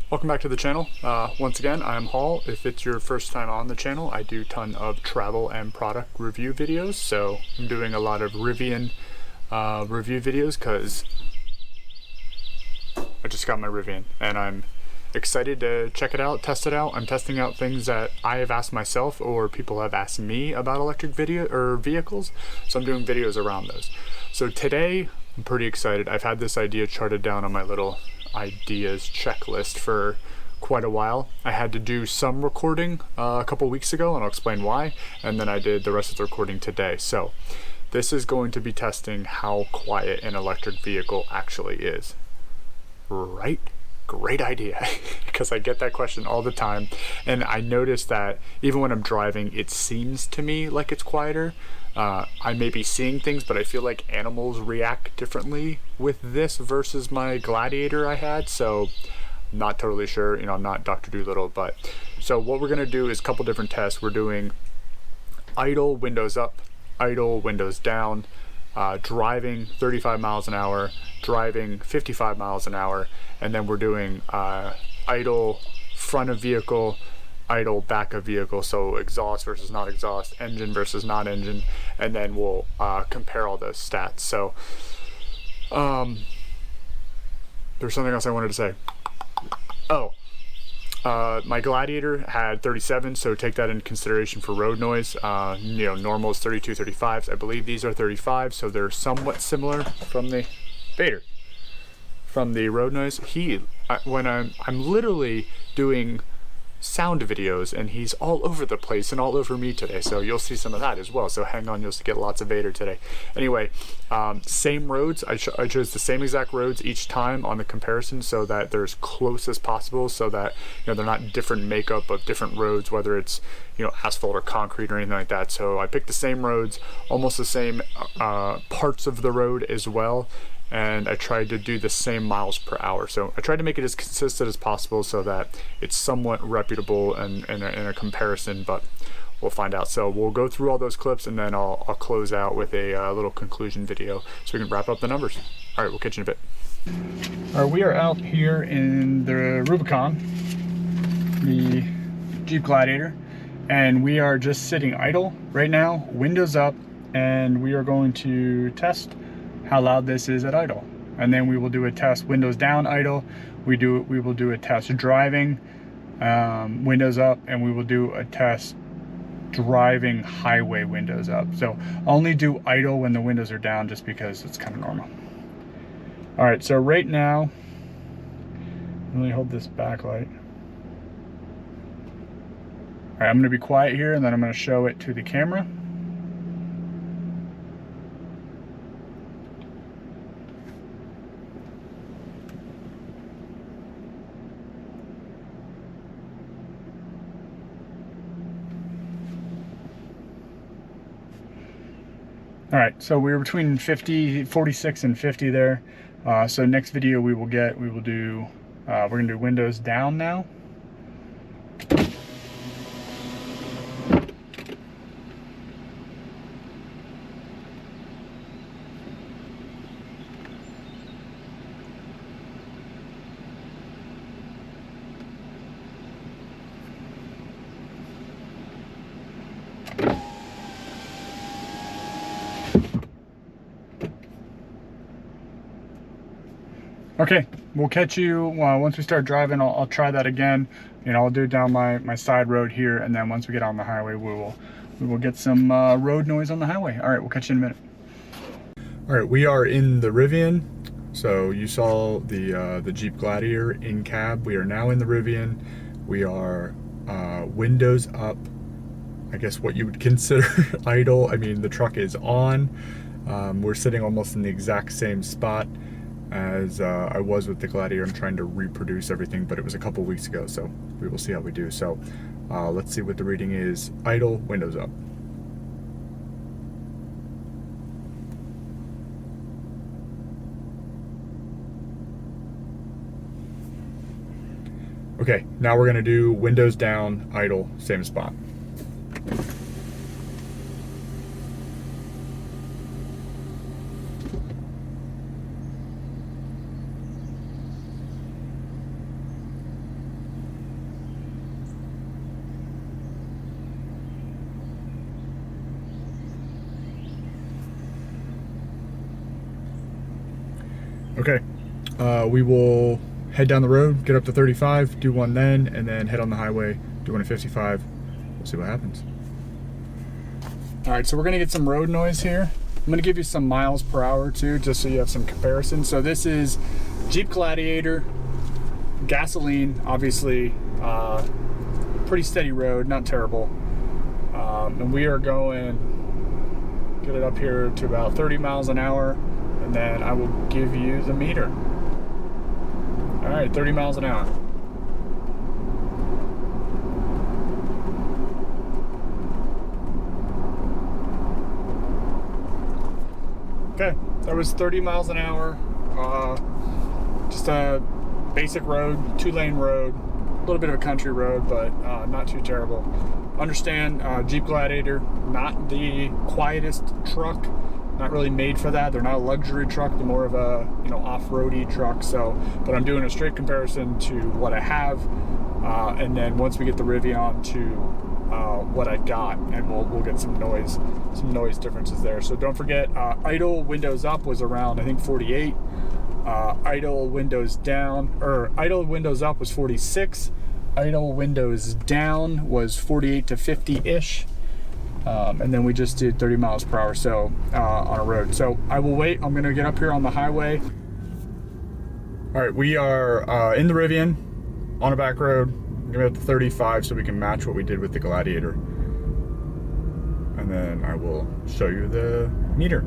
Welcome back to the channel. Once again, I'm Hall. If it's your first time on the channel, I do a ton of travel and product review videos. So I'm doing a lot of Rivian review videos because I just got my Rivian and I'm excited to check it out, test it out. I'm testing out things that I have asked myself or people have asked me about electric vehicles. So I'm doing videos around those. So today I'm pretty excited. I've had this idea charted down on my little ideas checklist for quite a while. I had to do some recording a couple weeks ago, and I'll explain why, and then I did the rest of the recording today. So this is going to be testing how quiet an electric vehicle actually is. Right? Great idea, because I get that question all the time, and I notice that even when I'm driving, it seems to me like it's quieter. I may be seeing things, but I feel like animals react differently with this versus my Gladiator I had, so I'm not totally sure. You know, I'm not Dr. Dolittle, but so what we're gonna do is a couple different tests. We're doing idle, windows up, idle, windows down, driving 35 miles an hour, driving 55 miles an hour, and then we're doing idle, front of vehicle, idle, back of vehicle, so exhaust versus not exhaust, engine versus not engine, and then we'll compare all those stats. So there's something else I wanted to say. My Gladiator had 37, so take that into consideration for road noise. You know, normal is 32, 35s. I believe these are 35, so they're somewhat similar from the Vader. From the road noise, when I'm literally doing sound videos and he's all over the place and all over me today, so you'll see some of that as well, so hang on, you'll get lots of Vader today. Anyway, same roads. I chose the same exact roads each time on the comparison so that they're as close as possible, so that, you know, they're not different makeup of different roads, whether it's, you know, asphalt or concrete or anything like that. So I picked the same roads, almost the same parts of the road as well, and I tried to do the same miles per hour. So I tried to make it as consistent as possible so that it's somewhat reputable and in a comparison, but we'll find out. So we'll go through all those clips and then I'll close out with a little conclusion video so we can wrap up the numbers. All right, we'll catch you in a bit. All right, we are out here in the Rubicon, the Jeep Gladiator, and we are just sitting idle right now, windows up, and we are going to test how loud this is at idle, and then we will do a test windows down idle. We will do a test driving windows up, and we will do a test driving highway windows up. So I'll only do idle when the windows are down, just because it's kind of normal. All right, so right now, let me hold this backlight. All right, I'm going to be quiet here, and then I'm going to show it to the camera. All right, so we were between 46 and 50 there. So next video we're gonna do windows down now. Okay, we'll catch you once we start driving. I'll try that again, and I'll do it down my side road here, and then once we get on the highway, we will get some road noise on the highway. All right, we'll catch you in a minute. All right, we are in the Rivian. So you saw the Jeep Gladiator in cab. We are now in the Rivian. We are windows up. I guess what you would consider idle. I mean, the truck is on. We're sitting almost in the exact same spot as I was with the Gladiator. I'm trying to reproduce everything, but it was a couple weeks ago, so we will see how we do. So let's see what the reading is. Idle, windows up. Okay, now we're gonna do windows down, idle, same spot. Okay, we will head down the road, get up to 35, do one then, and then head on the highway, do one at 55. We'll see what happens. All right, so we're gonna get some road noise here. I'm gonna give you some miles per hour too, just so you have some comparison. So this is Jeep Gladiator, gasoline, obviously, pretty steady road, not terrible. And we are going, get it up here to about 30 miles an hour, and then I will give you the meter. All right, 30 miles an hour. Okay, that was 30 miles an hour. Just a basic road, 2-lane road, a little bit of a country road, but not too terrible. Understand, Jeep Gladiator, not the quietest truck, not really made for that. They're not a luxury truck, they're more of a, you know, off-roady truck. So, but I'm doing a straight comparison to what I have, and then once we get the Rivian to what I got, and we'll get some noise differences there. So don't forget, idle windows up was around, I think, 48. Idle windows down, or idle windows up was 46. Idle windows down was 48 to 50-ish. And then we just did 30 miles per hour so on a road. So I will wait. I'm gonna get up here on the highway. All right, we are in the Rivian on a back road. I'm gonna get to 35 so we can match what we did with the Gladiator. And then I will show you the meter.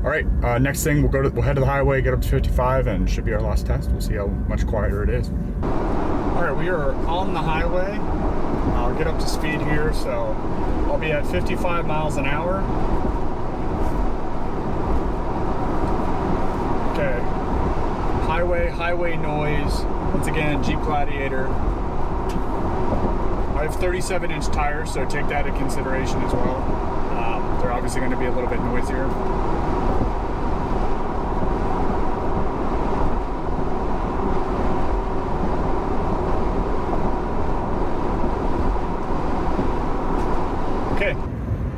All right, next thing, we'll head to the highway, get up to 55, and should be our last test. We'll see how much quieter it is. All right, we are on the highway. I'll get up to speed here, so I'll be at 55 miles an hour. Okay, highway noise. Once again, Jeep Gladiator. I have 37-inch tires, so take that into consideration as well. They're obviously going to be a little bit noisier.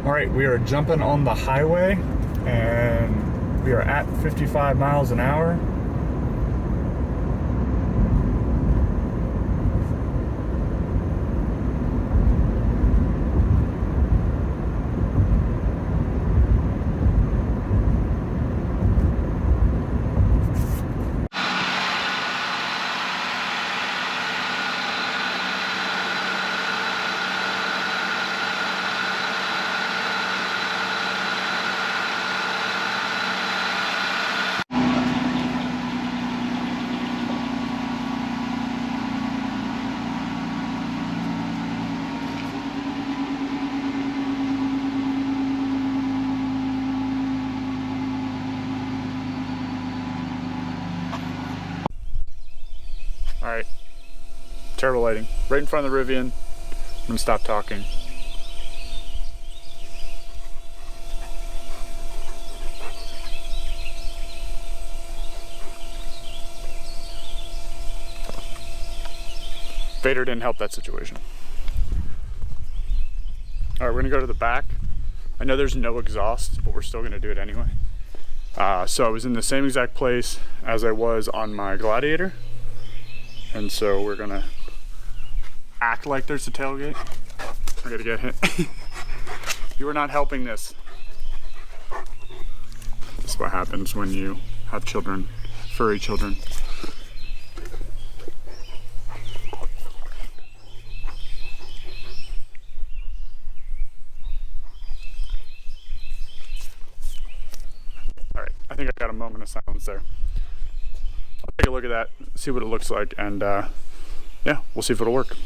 All right, we are jumping on the highway and we are at 55 miles an hour. All right, terrible lighting. Right in front of the Rivian. I'm gonna stop talking. Vader didn't help that situation. All right, we're gonna go to the back. I know there's no exhaust, but we're still gonna do it anyway. So I was in the same exact place as I was on my Gladiator. And so we're gonna act like there's a tailgate. I gotta get hit. You are not helping this. This is what happens when you have children, furry children. All right, I think I got a moment of silence there. I'll take a look at that, see what it looks like, and yeah, we'll see if it'll work.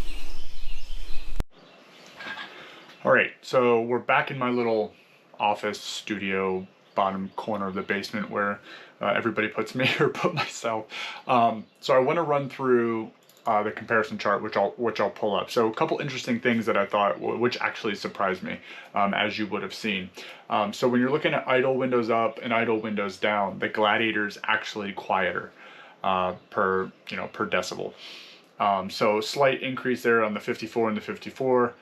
All right, so we're back in my little office studio, bottom corner of the basement where everybody puts me or put myself. So I want to run through the comparison chart, which I'll pull up. So a couple interesting things that I thought, which actually surprised me, as you would have seen. So when you're looking at idle windows up and idle windows down, the Gladiator is actually quieter per decibel. So slight increase there on the 54 and the 54.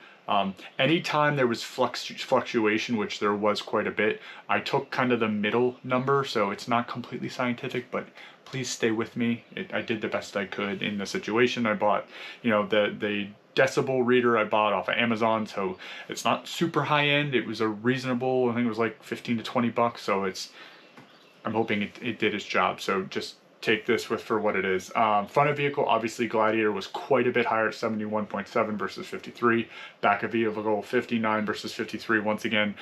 Anytime there was fluctuation, which there was quite a bit, I took kind of the middle number, so it's not completely scientific, but please stay with me. I did the best I could in the situation. I bought, the decibel reader I bought off of Amazon, so it's not super high end. It was a reasonable, I think it was like 15 to 20 bucks, so I'm hoping it did its job. So just take this for what it is. Front of vehicle, obviously Gladiator was quite a bit higher at 71.7 versus 53. Back of vehicle, 59 versus 53. Once again,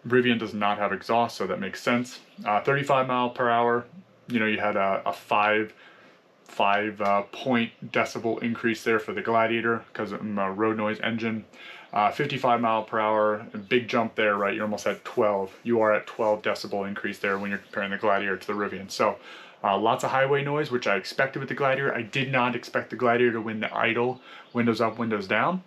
Rivian does not have exhaust, so that makes sense. 35 mile per hour, you had a 5 point decibel increase there for the Gladiator because of road noise engine. 55 mile per hour, a big jump there, right? You're almost at 12. You are at 12 decibel increase there when you're comparing the Gladiator to the Rivian. So lots of highway noise, which I expected with the Gladiator. I did not expect the Gladiator to win the idle, windows up, windows down,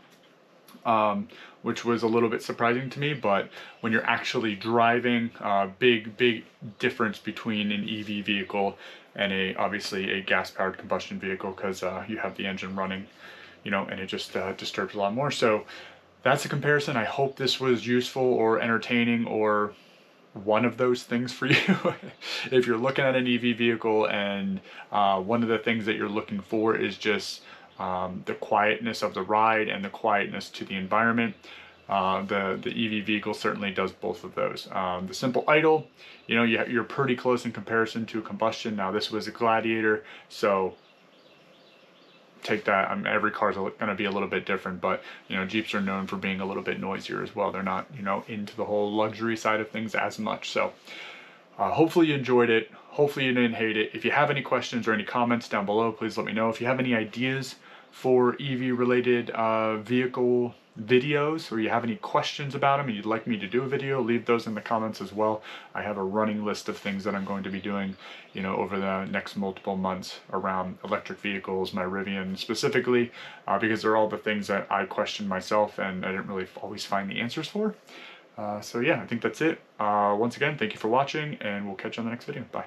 which was a little bit surprising to me. But when you're actually driving, big difference between an EV vehicle and obviously a gas-powered combustion vehicle, because you have the engine running, and it just disturbs a lot more. So that's a comparison. I hope this was useful or entertaining or one of those things for you. If you're looking at an EV vehicle and one of the things that you're looking for is just the quietness of the ride and the quietness to the environment, the EV vehicle certainly does both of those. The simple idle, you're pretty close in comparison to a combustion. Now this was a Gladiator, so take that. Every car's going to be a little bit different, but Jeeps are known for being a little bit noisier as well. They're not into the whole luxury side of things as much. So hopefully you enjoyed it. Hopefully you didn't hate it. If you have any questions or any comments down below, please let me know. If you have any ideas for EV related vehicle videos, or you have any questions about them and you'd like me to do a video, leave those in the comments as well. I have a running list of things that I'm going to be doing over the next multiple months around electric vehicles, my Rivian specifically, because they're all the things that I question myself and I didn't really always find the answers for. So yeah, I think that's it. Once again, thank you for watching, and we'll catch you on the next video. Bye.